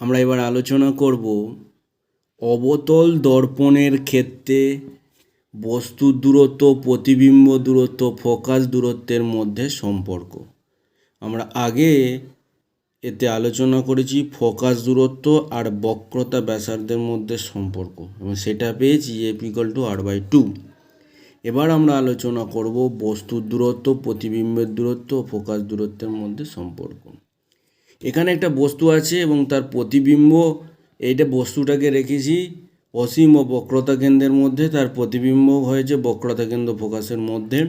আমরা এবার আলোচনা করব অবতল দর্পণের ক্ষেত্রে বস্তুর দূরত্ব, প্রতিবিম্ব দূরত্ব, ফোকাস দূরত্বের মধ্যে সম্পর্ক। আমরা আগে এতে আলোচনা করেছি ফোকাস দূরত্ব আর বক্রতা ব্যাসার্ধের মধ্যে সম্পর্ক, এবং সেটা পেয়েছি F=r/2। এবার আমরা আলোচনা করব বস্তুর দূরত্ব, প্রতিবিম্বের দূরত্ব ও ফোকাস দূরত্বের মধ্যে সম্পর্ক। এখানে একটা বস্তু আছে এবং তার প্রতিবিম্ব, এইটা বস্তুটাকে রেখেছি অসীম ও বক্রতা কেন্দ্রের মধ্যে, তার প্রতিবিম্ব হয়েছে বক্রতা কেন্দ্র ফোকাসের মধ্যে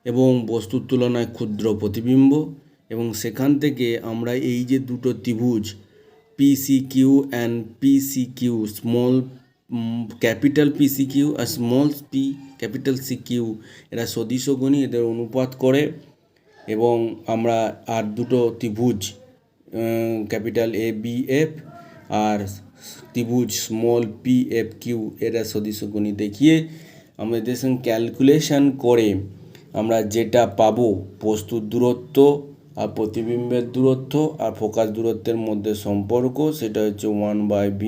এবং বস্তুর তুলনায় ক্ষুদ্র প্রতিবিম্ব। এবং সেখান থেকে আমরা এই যে দুটো ত্রিভুজ PCQ and PCQ, small capital PCQ আর স্মল ক্যাপিটাল CQ, এরা সদিশগণী, এদের অনুপাত করে। এবং আমরা আর দুটো ত্রিভুজ ক্যাপিটাল ABF আর ত্রিভুজ স্মল PFQ, এরা সদিশগণী দেখিয়ে আমরা এদের সঙ্গে ক্যালকুলেশন করে আমরা যেটা পাবো বস্তুর দূরত্ব আর প্রতিবিম্বের দূরত্ব আর ফোকাস দূরত্বের মধ্যে সম্পর্ক, সেটা হচ্ছে 1/v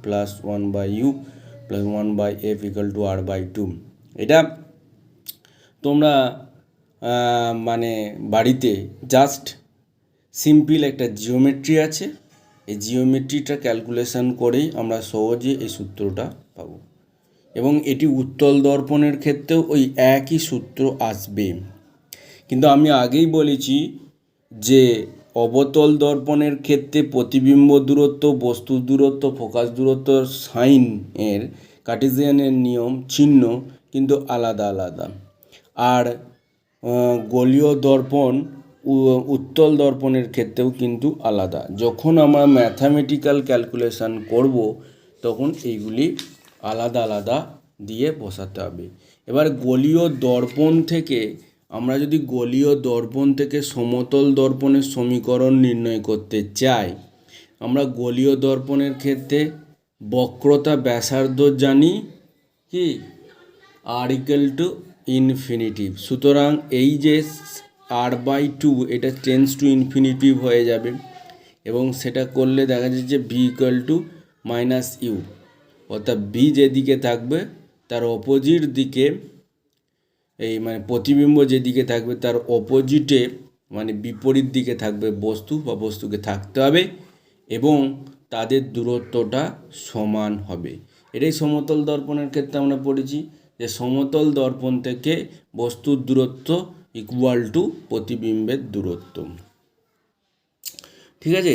+ 1/u + 1/f = r/2। এটা তোমরা মানে বাড়িতে জাস্ট সিম্পল একটা জিওমেট্রি আছে, এই জিওমেট্রিটা ক্যালকুলেশন করেই আমরা সহজে এই সূত্রটা পাবো। এবং এটি উত্তল দর্পণের ক্ষেত্রেও ওই একই সূত্র আসবে। কিন্তু আমি আগেই বলেছি যে অবতল দর্পণের ক্ষেত্রে প্রতিবিম্ব দূরত্ব, বস্তুর দূরত্ব, ফোকাস দূরত্ব, সাইন এর কার্টেসিয়ানের নিয়ম চিহ্ন কিন্তু আলাদা আলাদা। আর গোলীয় দর্পণ উত্তল দর্পণের ক্ষেত্রেও কিন্তু আলাদা। যখন আমরা ম্যাথামেটিক্যাল ক্যালকুলেশন করব তখন এইগুলি আলাদা আলাদা দিয়ে বসাতে হবে। এবার গোলীয় দর্পণ থেকে আমরা যদি গোলীয় দর্পণ থেকে সমতল দর্পণের সমীকরণ নির্ণয় করতে চাই, আমরা গোলীয় দর্পণের ক্ষেত্রে বক্রতা ব্যাসার্ধ জানি কি r=∞। সুতরাং এই যে r/2 এটা টেন্স টু ইনফিনিটিভ হয়ে যাবে, এবং সেটা করলে দেখা যাচ্ছে যে v=-u, অর্থাৎ b যেদিকে থাকবে তার অপোজিট দিকে, এই মানে প্রতিবিম্ব যেদিকে থাকবে তার অপোজিটে মানে বিপরীত দিকে থাকবে বস্তু বা বস্তুকে থাকতে হবে, এবং তাদের দূরত্বটা সমান হবে। এটাই সমতল দর্পণের ক্ষেত্রে আমরা পড়েছি যে সমতল দর্পণ থেকে বস্তুর দূরত্ব = প্রতিবিম্বের দূরত্ব। ঠিক আছে,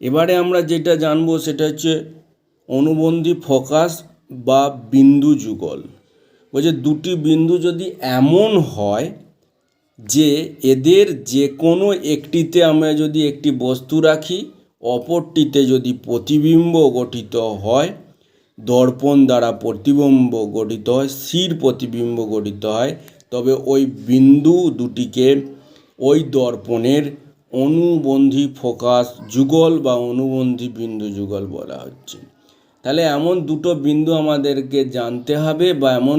এবারে আমরা যেটা জানবো সেটা হচ্ছে অনুবন্ধী ফোকাস বা বিন্দু যুগল। বলছে দুটি বিন্দু যদি এমন হয় যে এদের যে কোনো একটিতে আমরা যদি একটি বস্তু রাখি, অপরটিতে যদি প্রতিবিম্ব গঠিত হয়, দর্পণ দ্বারা প্রতিবিম্ব গঠিত হয়, স্থির প্রতিবিম্ব গঠিত হয়, তবে ওই বিন্দু দুটিকে ওই দর্পণের অনুবন্ধী ফোকাস যুগল বা অনুবন্ধী বিন্দু যুগল বলা হচ্ছে। তাহলে এমন দুটো বিন্দু আমাদেরকে জানতে হবে, বা এমন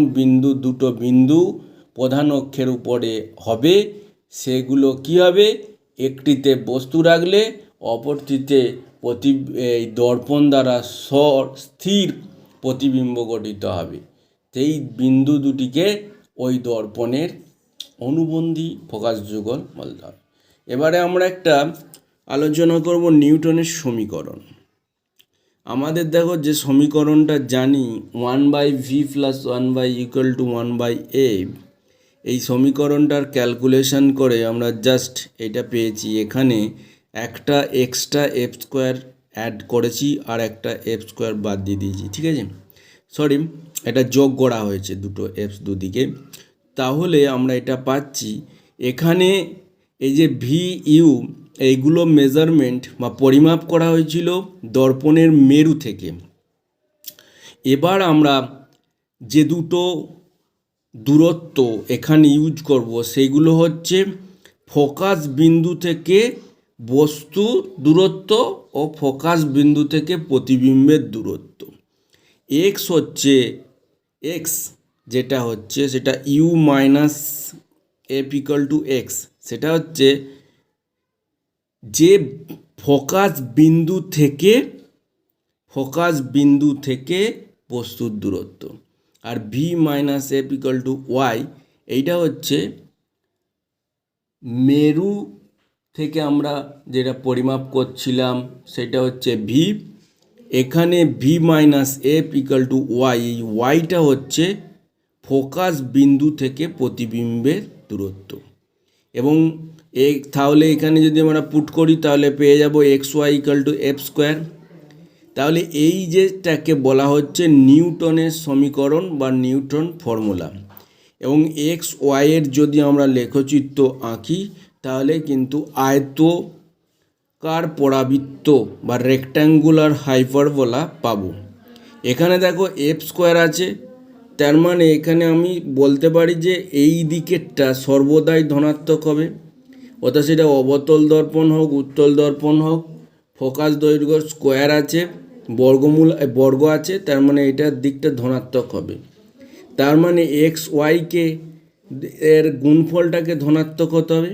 দুটো বিন্দু প্রধান অক্ষের উপরে হবে, সেগুলো কি হবে, একটিতে বস্তু রাখলে অপরটিতে এই দর্পণ দ্বারা স্থির প্রতিবিম্ব গঠিত হবে। সেই বিন্দু দুটিকে ওই দর্পণের অনুবন্ধী ফোকাস যুগল বলতে হবে। এবারে আমরা একটা আলোচনা করব নিউটনের সমীকরণ। আমাদের দেখো যে সমীকরণটা জানি 1/v + 1/u = 1/f, এই সমীকরণটার ক্যালকুলেশন করে আমরা জাস্ট এটা পেয়েছি। এখানে একটা এক্সট্রা f² অ্যাড করেছি আর একটা f² বাদ দিয়ে দিয়েছি। ঠিক আছে, সরি, এটা যোগ করা হয়েছে দুটো f দুদিকে। তাহলে আমরা এটা পাচ্ছি এখানে এই যে VU, এইগুলো মেজারমেন্ট বা পরিমাপ করা হয়েছিল দর্পণের মেরু থেকে। এবার আমরা যে দুটো দূরত্ব এখানে ইউজ করব সেইগুলো হচ্ছে ফোকাস বিন্দু থেকে বস্তু দূরত্ব ও ফোকাস বিন্দু থেকে প্রতিবিম্বের দূরত্ব। এক্স হচ্ছে এক্স, যেটা হচ্ছে সেটা u - f = x, সেটা হচ্ছে যে ফোকাস বিন্দু থেকে বস্তুর দূরত্ব। আর V minus F equal to Y, এইটা হচ্ছে মেরু থেকে আমরা যেটা পরিমাপ করছিলাম সেটা হচ্ছে ভি। এখানে V minus F equal to Y, এই ওয়াইটা হচ্ছে ফোকাস বিন্দু থেকে প্রতিবিম্বের দূরত্ব। এবং তাহলে এখানে যদি আমরা পুট করি তাহলে পেয়ে যাব X Y equal to F square. তাহলে এই যেটাকে বলা হচ্ছে নিউটনের সমীকরণ বা নিউটন ফর্মুলা। এবং এক্স ওয়াইয়ের যদি আমরা লেখচিত্র আঁকি তাহলে কিন্তু আয়তকার পরাবৃত্ত বা রেক্ট্যাঙ্গুলার হাইপারবোলা পাবো। এখানে দেখো এফ স্কোয়ার আছে, তার মানে এখানে আমি বলতে পারি যে এই দিকেরটা সর্বদাই ধনাত্মক হবে, অর্থাৎ সেটা অবতল দর্পণ হোক উত্তল দর্পণ হোক। ফোকাস দৈর্ঘ্য স্কোয়ার আছে, বর্গ আছে, তার মানে এটার দিকটা ধনাত্মক হবে। তার মানে এক্স ওয়াইকে এর গুণফলটাকে ধনাত্মক হতে হবে,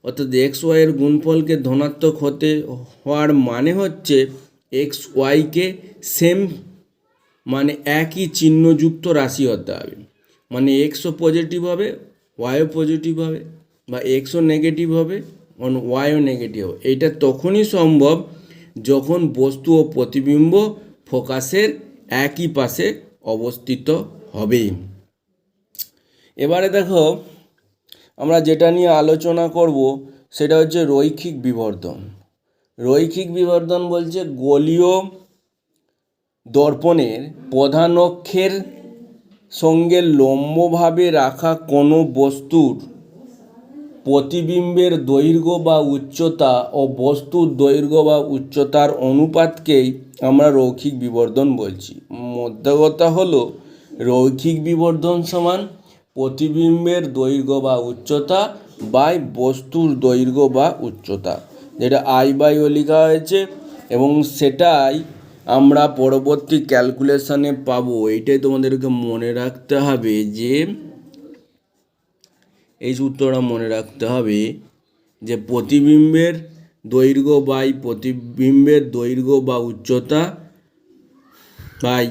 অর্থাৎ এক্স ওয়াইয়ের গুণফলকে ধনাত্মক হওয়ার মানে হচ্ছে এক্স ওয়াইকে সেম মানে একই চিহ্নযুক্ত রাশি হতে হবে। মানে এক্সও পজিটিভ হবে, ওয়াইও পজিটিভ হবে, বা এক্সও নেগেটিভ হবে, ওয়াইও নেগেটিভ হবে। এইটা তখনই সম্ভব যখন বস্তু ও প্রতিবিম্ব ফোকাসের একই পাশে অবস্থিত হবে। এবারে দেখো আমরা যেটা নিয়ে আলোচনা করব সেটা হচ্ছে রৈখিক বিবর্ধন। রৈখিক বিবর্ধন বলছে গোলীয় দর্পণের প্রধান অক্ষের সঙ্গে লম্বভাবে রাখা কোনো বস্তুর প্রতিবিম্বের দৈর্ঘ্য বা উচ্চতা ও বস্তুর দৈর্ঘ্য বা উচ্চতার অনুপাতকেই আমরা রৈখিক বিবর্ধন বলছি। মোদ্দা কথা হলো রৈখিক বিবর্ধন সমান প্রতিবিম্বের দৈর্ঘ্য বা উচ্চতা বাই বস্তুর দৈর্ঘ্য বা উচ্চতা, যেটা আই বাই ও লেখা হয়েছে। এবং সেটাই আমরা পরবর্তী ক্যালকুলেশানে পাবো। এইটাই তোমাদেরকে মনে রাখতে হবে, যে এই সূত্রটা মনে রাখতে হবে যে প্রতিবিম্বের দৈর্ঘ্য বাই প্রতিবিম্বের দৈর্ঘ্য বা উচ্চতা বাই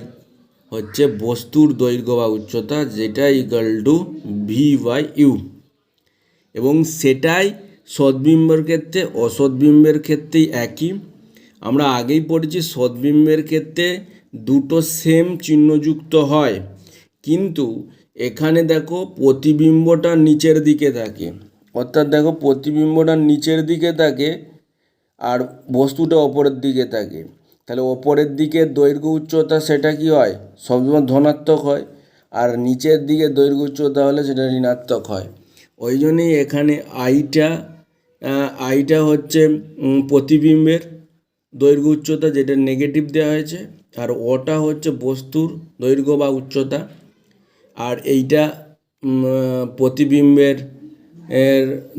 হচ্ছে বস্তুর দৈর্ঘ্য বা উচ্চতা, যেটা equal to V by U. এবং সেটাই সদ্বিম্বের ক্ষেত্রে অসদ্বিম্বের ক্ষেত্রেই একই। আমরা আগেই পড়েছি সদ্বিম্বের ক্ষেত্রে দুটো সেম চিহ্নযুক্ত হয়, কিন্তু এখানে দেখো প্রতিবিম্বটা নিচের দিকে থাকে, অর্থাৎ দেখো প্রতিবিম্বটা নিচের দিকে থাকে আর বস্তুটা ওপরের দিকে থাকে। তাহলে ওপরের দিকে দৈর্ঘ্য উচ্চতা সেটা কি হয়, সবসময় ধনাত্মক হয়, আর নিচের দিকে দৈর্ঘ্য উচ্চতা হলে সেটা ঋণাত্মক হয়। ওই জন্যই এখানে আইটা হচ্ছে প্রতিবিম্বের দৈর্ঘ্য উচ্চতা, যেটা নেগেটিভ দেওয়া হয়েছে, আর ওটা হচ্ছে বস্তুর দৈর্ঘ্য বা উচ্চতা, আর এইটা প্রতিবিম্বের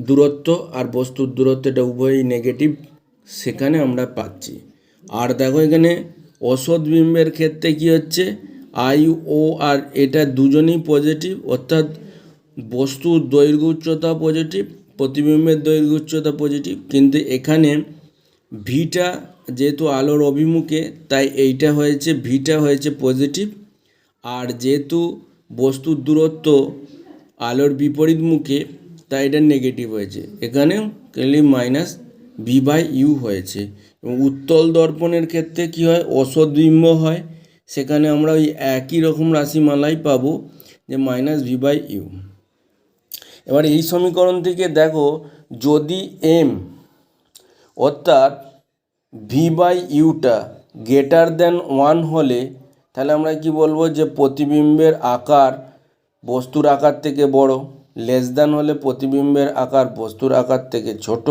দূরত্ব আর বস্তুর দূরত্ব, এটা উভয়ই নেগেটিভ, সেখানে আমরা পাচ্ছি। আর দেখো এখানে অসৎ বিম্বের ক্ষেত্রে কি হচ্ছে, আই ও আর এটা দুজনেই পজিটিভ, অর্থাৎ বস্তুর দৈর্ঘ্য উচ্চতা পজিটিভ, প্রতিবিম্বের দৈর্ঘ্য উচ্চতা পজিটিভ, কিন্তু এখানে ভিটা যেহেতু আলোর অভিমুখে তাই এইটা হয়েছে ভিটা হয়েছে পজিটিভ, আর যেহেতু বস্তুর দূরত্ব আলোর বিপরীত মুখে তাই এটা নেগেটিভ হয়েছে, এখানেও কেলি মাইনাস ভি বাই ইউ হয়েছে। এবং উত্তল দর্পণের ক্ষেত্রে কি হয়, অসদ্বিম্ব হয়, সেখানে আমরা ওই একই রকম রাশিমালাই পাবো, যে মাইনাস ভি বাই ইউ। এবার এই সমীকরণ থেকে দেখো যদি এম অর্থাৎ ভি বাই ইউটা গ্রেটার দেন 1 হলে তাহলে আমরা কি বলবো, যে প্রতিবিম্বের আকার বস্তুর আকার থেকে বড়, লেস দেন হলে প্রতিবিম্বের আকার বস্তুর আকার থেকে ছোট,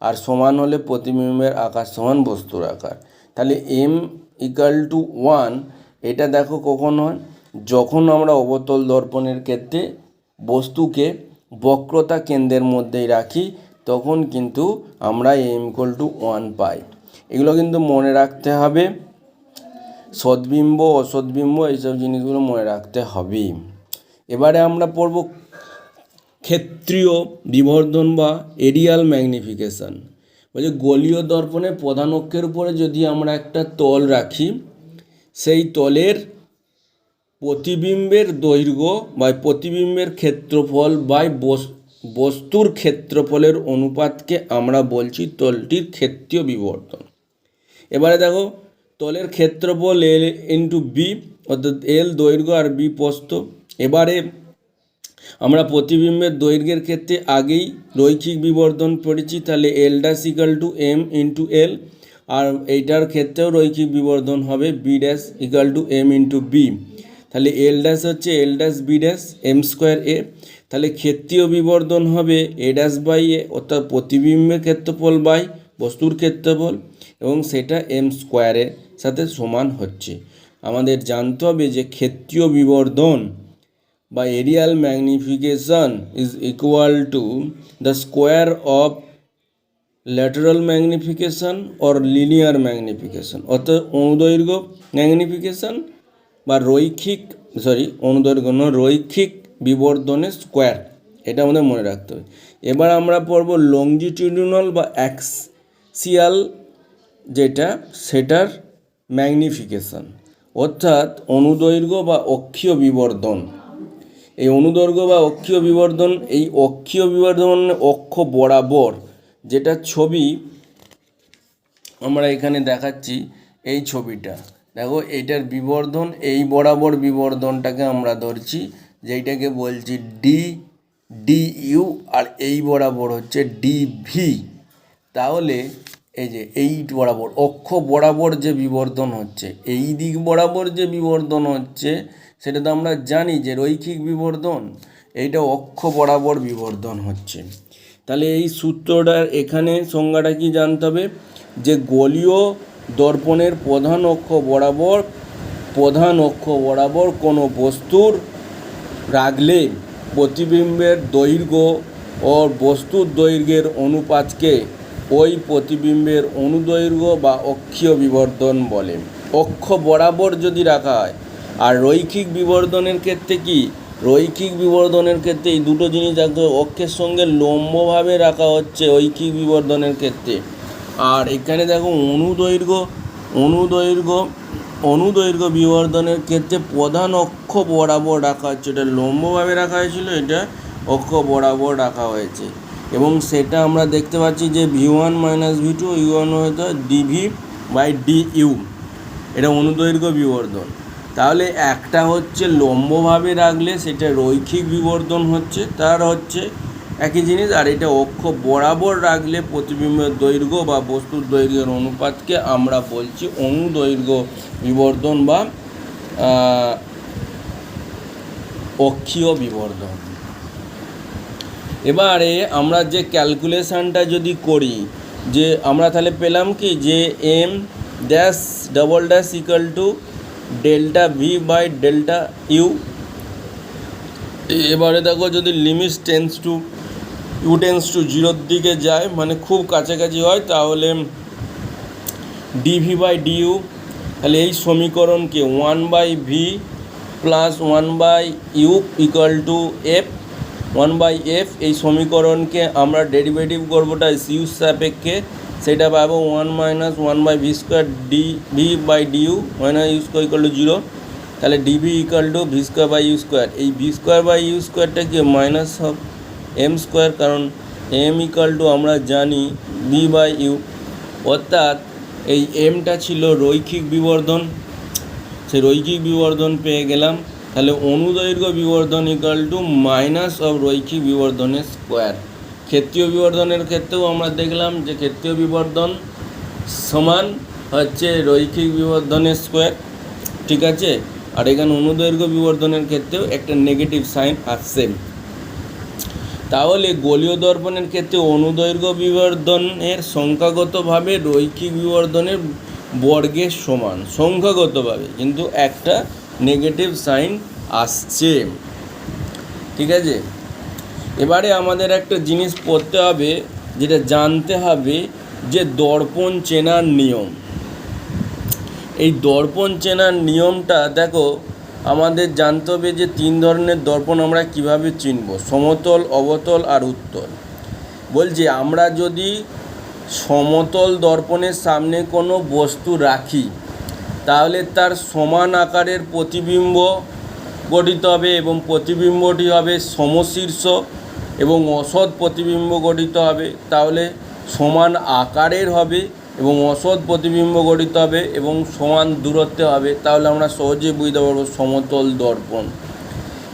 আর সমান হলে প্রতিবিম্বের আকার সমান বস্তুর আকার। তাহলে এম ইকাল টু 1 এটা দেখো কখন হয়, যখন আমরা অবতল দর্পণের ক্ষেত্রে বস্তুকে বক্রতা কেন্দ্রের মধ্যেই রাখি, তখন কিন্তু আমরা এম ইকুয়াল টু 1 পাই। এগুলো কিন্তু মনে রাখতে হবে, সদ্বিম্ব অসদ্বিম্ব এইসব জিনিসগুলো মনে রাখতে হবে। এবারে আমরা পড়ব ক্ষেত্রীয় বিবর্ধন বা এরিয়াল ম্যাগনিফিকেশান। বলছে গোলীয় দর্পণের প্রধান অক্ষের উপরে যদি আমরা একটা তল রাখি, সেই তলের প্রতিবিম্বের দৈর্ঘ্য বা প্রতিবিম্বের ক্ষেত্রফল বাই বস্তুর ক্ষেত্রফলের অনুপাতকে আমরা বলছি তলটির ক্ষেত্রীয় বিবর্তন। এবারে দেখো, তলের ক্ষেত্রফল এল ইন্টু বি, অর্থাৎ এল দৈর্ঘ্য আর বি প্রস্থ। এবারে আমরা প্রতিবিম্বের দৈর্ঘ্যের ক্ষেত্রে আগেই রৈখিক বিবর্তন পড়েছি, তাহলে L dash equal to M into L, আর এইটার ক্ষেত্রেও রৈখিক বিবর্তন হবে B dash equal to M into B. তাহলে এল ড্যাশ হচ্ছে L dash B dash M square A, তাহলে ক্ষেত্রীয় বিবর্তন হবে এ ড্যাশ বাই এ, অর্থাৎ প্রতিবিম্বের ক্ষেত্রফল বাই বস্তুর ক্ষেত্রফল, এবং সেটা এম স্কোয়ারের সাথে সমান হচ্ছে। আমাদের জানতে হবে যে ক্ষেত্রীয় বিবর্ধন বা areal magnification is equal to the square of lateral magnification or linear magnification, অর্থাৎ অনুদৈর্ঘ্য ম্যাগনিফিকেশন বা রৈখিক বিবর্ধনের স্কোয়ার। এটা আমাদের মনে রাখতে হবে। এবার আমরা পড়ব লংজিটিউডিনাল বা অ্যাক্সিয়াল, যেটা সেটার ম্যাগনিফিকেশন, অর্থাৎ অনুদৈর্ঘ্য বা অক্ষীয় বিবর্ধন। এই অনুদৈর্ঘ্য বা অক্ষীয় বিবর্ধন, এই অক্ষীয় বিবর্ধন অক্ষ বরাবর যেটা ছবি আমরা এখানে দেখাচ্ছি, এই ছবিটা দেখো, এইটার বিবর্ধন, এই বরাবর বিবর্ধনটাকে আমরা ধরছি, যেইটাকে বলছি ডি ইউ, আর এই বরাবর হচ্ছে ডিভি। তাহলে এই যে এই বরাবর অক্ষ বরাবর যে বিবর্ধন হচ্ছে, এই দিক বরাবর যে বিবর্ধন হচ্ছে, সেটা তো আমরা জানি যে রৈখিক বিবর্ধন, এইটা অক্ষ বরাবর বিবর্ধন হচ্ছে। তাহলে এই সূত্রটার এখানে সংজ্ঞাটা কি জানতে হবে, যে গোলীয় দর্পণের প্রধান অক্ষ বরাবর কোনো বস্তুর রাখলে প্রতিবিম্বের দৈর্ঘ্য ও বস্তুর দৈর্ঘ্যের অনুপাতকে ওই প্রতিবিম্বের অনুদৈর্ঘ্য বা অক্ষীয় বিবর্ধন বলে। অক্ষ বরাবর যদি রাখা হয়, আর রৈখিক বিবর্ধনের ক্ষেত্রে কি, রৈখিক বিবর্ধনের ক্ষেত্রে এই দুটো জিনিস দেখতে, অক্ষের সঙ্গে লম্বভাবে রাখা হচ্ছে রৈখিক বিবর্ধনের ক্ষেত্রে, আর এখানে দেখো অনুদৈর্ঘ্য বিবর্ধনের ক্ষেত্রে প্রধান অক্ষ বরাবর রাখা হচ্ছে। এটা লম্বভাবে রাখা হয়েছিল, এটা অক্ষ বরাবর রাখা হয়েছে, এবং সেটা আমরা দেখতে পাচ্ছি যে v1 মাইনাস v2 u1 হয়তো ডিভি বাই ডি ইউ, এটা অনুদৈর্ঘ্য বিবর্ধন। তাহলে একটা হচ্ছে লম্বভাবে রাখলে সেটা রৈখিক বিবর্ধন হচ্ছে, তার হচ্ছে একই জিনিস, আর এটা অক্ষ বরাবর রাখলে প্রতিবিম্বের দৈর্ঘ্য বা বস্তুর দৈর্ঘ্যের অনুপাতকে আমরা বলছি অনুদৈর্ঘ্য বিবর্ধন বা অক্ষীয় বিবর্ধন। এবারে আমরা যে ক্যালকুলেশানটা যদি করি, যে আমরা তাহলে পেলাম কি, যে M dash double dash equal to delta V by delta U. এবারে দেখো, যদি লিমিট টেন্স টু জিরোর দিকে যায়, মানে খুব কাছাকাছি হয়, তাহলে ডিভি বাই ডিইউ, তাহলে এই সমীকরণকে 1/v plus 1/u equal to F 1/f, এই সমীকরণকে আমরা ডেরিভেটিভ করবোটা ইউ সাপেক্ষে, সেটা পাবো 1 minus 1/v square DV by DU minus U square equal to 0। তাহলে DV equal to V square by U square, এই ভি স্কোয়ার বাই ইউ স্কোয়ারটাকে minus হবে এম স্কোয়ার, কারণ এম ইকুয়াল টু আমরা জানি ভি বাই ইউ, অর্থাৎ এই এমটা ছিল রৈখিক বিবর্ধন, সেই রৈখিক বিবর্ধন পেয়ে গেলাম। তাহলে অনুদৈর্ঘ্য বিবর্ধন ইকুয়াল টু মাইনাস অফ রৈখিক বিবর্ধনের স্কোয়ার। ক্ষেত্রীয় বিবর্ধনের ক্ষেত্রেও আমরা দেখলাম যে ক্ষেত্রীয় বিবর্ধন সমান হচ্ছে রৈখিক বিবর্ধনের স্কোয়ার, ঠিক আছে। আর এখানে অনুদৈর্ঘ্য বিবর্ধনের ক্ষেত্রেও একটা নেগেটিভ সাইন আসছে। তাহলে গোলীয় দর্পণের ক্ষেত্রে অনুদৈর্ঘ্য বিবর্ধনের সংখ্যাগতভাবে রৈখিক বিবর্ধনের বর্গের সমান, সংখ্যাগতভাবে, কিন্তু একটা নেগেটিভ সাইন আসছে, ঠিক আছে। এবারে আমাদের একটা জিনিস পড়তে হবে, যেটা জানতে হবে, যে দর্পণ চেনার নিয়ম। এই দর্পণ চেনার নিয়মটা দেখো, আমাদের জানতে হবে যে 3 ধরনের দর্পণ আমরা কিভাবে চিনব, সমতল, অবতল আর উত্তল। বলছি আমরা যদি সমতল দর্পণের সামনে কোনো বস্তু রাখি, তাহলে তার সমান আকারের প্রতিবিম্ব গঠিত হবে এবং প্রতিবিম্বটি হবে সমশীর্ষ এবং অসৎ প্রতিবিম্ব গঠিত হবে, তাহলে সমান আকারের হবে এবং অসৎ প্রতিবিম্ব গঠিত হবে এবং সমান দূরত্বে হবে, তাহলে আমরা সহজেই বুঝতে পারবো সমতল দর্পণ।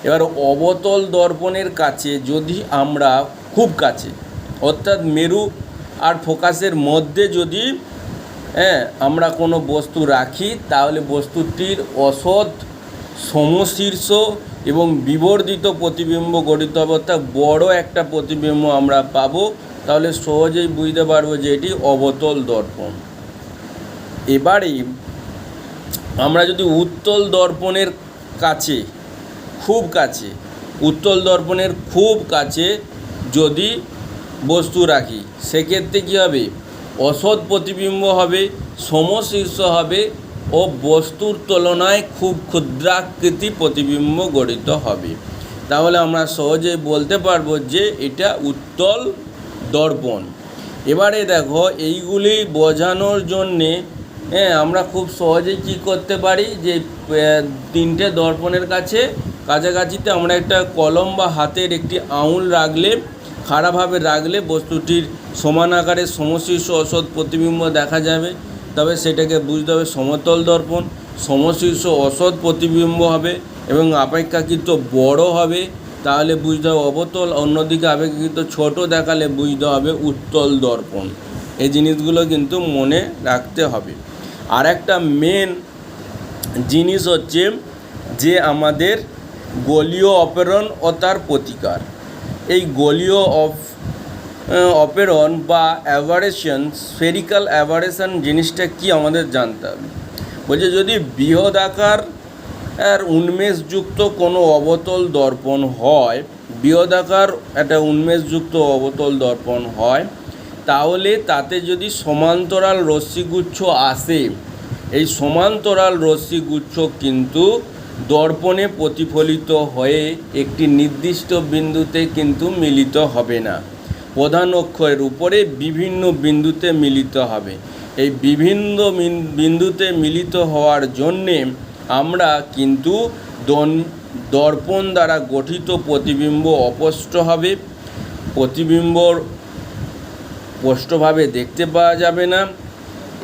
এবার অবতল দর্পণের কাছে যদি আমরা খুব কাছে অর্থাৎ মেরু আর ফোকাসের মধ্যে যদি আমরা কোনো বস্তু রাখি, তাহলে বস্তুটির অসৎ সমশীর্ষ এবং বিবর্ধিত প্রতিবিম্ব গঠিত হবে, অর্থাৎ বড় একটা প্রতিবিম্ব আমরা পাবো, তাহলে সহজেই বুঝতে পারবো যে এটি অবতল দর্পণ। এবারে আমরা যদি উত্তল দর্পণের কাছে খুব কাছে উত্তল দর্পণের খুব কাছে যদি বস্তু রাখি, সেক্ষেত্রে কী হবে, অসৎ প্রতিবিম্ব হবে, সমশীর্ষ হবে ও বস্তুর তুলনায় খুব ক্ষুদ্রাকৃতি প্রতিবিম্ব গঠিত হবে, তাহলে আমরা সহজেই বলতে পারবো যে এটা উত্তল দর্পণ। এবারে দেখো, এইগুলি বোঝানোর জন্যে আমরা খুব সহজেই কী করতে পারি, যে তিনটে দর্পণের কাছাকাছিতে আমরা একটা কলম বা হাতের একটি আঙুল রাখলে, খাড়াভাবে রাখলে বস্তুটির সমান আকারে সমশীর্ষ অসৎ প্রতিবিম্ব দেখা যাবে, তবে সেটাকে বুঝতে হবে সমতল দর্পণ। সমশীর্ষ অসৎ প্রতিবিম্ব হবে এবং অপেক্ষাকৃত বড় হবে, তাহলে বুঝতে হবে অবতল। অন্যদিকে অপেক্ষাকৃত ছোট দেখালে বুঝতে হবে উত্তল দর্পণ। এই জিনিসগুলো কিন্তু মনে রাখতে হবে। আর একটা মেন জিনিস হচ্ছে যে আমাদের গোলীয় অপেরণ ও তার প্রতিকার। এই গোলীয় অপেরণ বা অ্যাভারেশন, স্ফেরিক্যাল অ্যাভারেশন জিনিসটা কি আমাদের জানতে হবে। বলছে যদি বৃহদাকার উন্মেষযুক্ত কোনো অবতল দর্পণ হয়, বৃহদাকার একটা উন্মেষযুক্ত অবতল দর্পণ হয়, তাহলে তাতে যদি সমান্তরাল রশ্মিগুচ্ছ আসে, এই সমান্তরাল রশ্মিগুচ্ছ কিন্তু দর্পণে প্রতিফলিত হয়ে একটি নির্দিষ্ট বিন্দুতে কিন্তু মিলিত হবে না, প্রধান অক্ষের উপরে বিভিন্ন বিন্দুতে মিলিত হবে। এই বিভিন্ন বিন্দুতে মিলিত হওয়ার জন্যে আমরা কিন্তু দর্পণ দ্বারা গঠিত প্রতিবিম্ব অস্পষ্ট হবে, প্রতিবিম্বর স্পষ্টভাবে দেখতে পাওয়া যাবে না।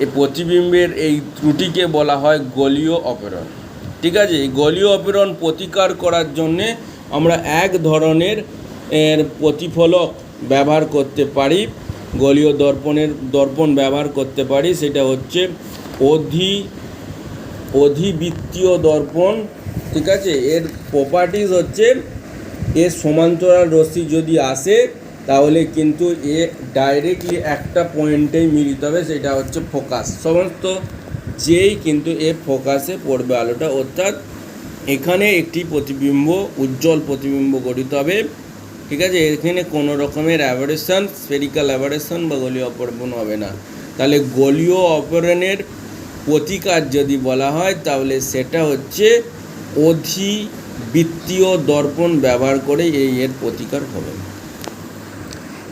এই প্রতিবিম্বের এই ত্রুটিকে বলা হয় গোলীয় অপেরণ। ঠিক আছে, এই গোলীয় অপেরণ প্রতিকার করার জন্যে আমরা এক ধরনের প্রতিফলক ব্যবহার করতে পারি, গোলীয় দর্পণ ব্যবহার করতে পারি, সেটা হচ্ছে অধিবৃত্তীয় দর্পণ। ঠিক আছে, এর প্রপার্টিজ হচ্ছে এর সমান্তরাল রশ্মি যদি আসে, তাহলে কিন্তু এ ডাইরেক্টলি একটা পয়েন্টেই মিলিত হবে, সেটা হচ্ছে ফোকাস। সমস্ত যেই কিন্তু এ ফোকাসে পড়বে আলোটা, অর্থাৎ এখানে একটি প্রতিবিম্ব, উজ্জ্বল প্রতিবিম্ব গঠিত হবে। ঠিক আছে, এখানে কোনো রকমের অ্যাভারেশন, স্ফেরিক্যাল অ্যাভারেশন বা গোলীয় অপেরণ হবে না। তাহলে গোলীয় অপেরণের প্রতিকার যদি বলা হয়, তাহলে সেটা হচ্ছে অধিবৃত্তীয় দর্পণ ব্যবহার করে এর প্রতিকার হবে।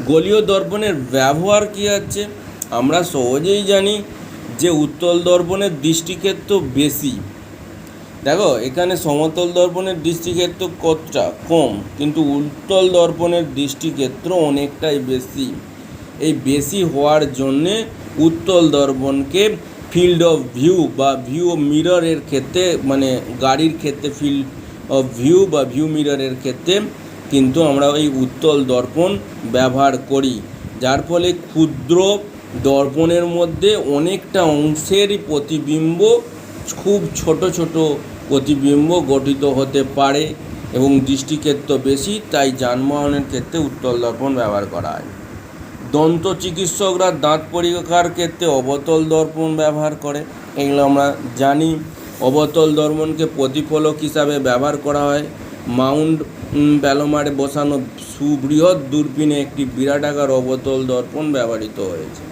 গোলীয় দর্পণের ব্যবহার কী আছে আমরা সহজেই জানি, যে উত্তল দর্পণের দৃষ্টিক্ষেত্র বেশি। দেখো, এখানে সমতল দর্পণের দৃষ্টিক্ষেত্র কতটা কম, কিন্তু উত্তল দর্পণের দৃষ্টিক্ষেত্র অনেকটাই বেশি। এই বেশি হওয়ার জন্যে উত্তল দর্পণকে ফিল্ড অফ ভিউ বা ভিউ মিররের ক্ষেত্রে, মানে গাড়ির ক্ষেত্রে ফিল্ড অফ ভিউ বা ভিউ মিররের ক্ষেত্রে কিন্তু আমরা এই উত্তল দর্পণ ব্যবহার করি, যার ফলে ক্ষুদ্র দর্পণের মধ্যে অনেকটা অংশেরই প্রতিবিম্ব, খুব ছোট ছোট প্রতিবিম্ব গঠিত হতে পারে এবং দৃষ্টিক্ষেত্র বেশি, তাই যানবাহনের ক্ষেত্রে উত্তল দর্পণ ব্যবহার করা হয়। দন্ত চিকিৎসকরা দাঁত পরীক্ষার ক্ষেত্রে অবতল দর্পণ ব্যবহার করে, এগুলো আমরা জানি। অবতল দর্পণকে প্রতিফলক হিসাবে ব্যবহার করা হয়। মাউন্ট প্যালোমারে বসানো সুবৃহৎ দূরবীনে একটি বিরাটাকার অবতল দর্পণ ব্যবহৃত হয়েছে।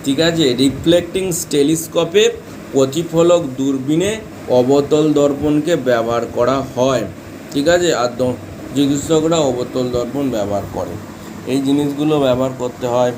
ঠিক আছে, রিফ্লেক্টিং টেলিস্কোপে প্রতিফলক দূরবীনে অবতল দর্পণকে ব্যবহার করা হয়। ঠিক আছে, আর চিকিৎসকরা অবতল দর্পণ ব্যবহার করে। এই জিনিসগুলো ব্যবহার করতে হয়।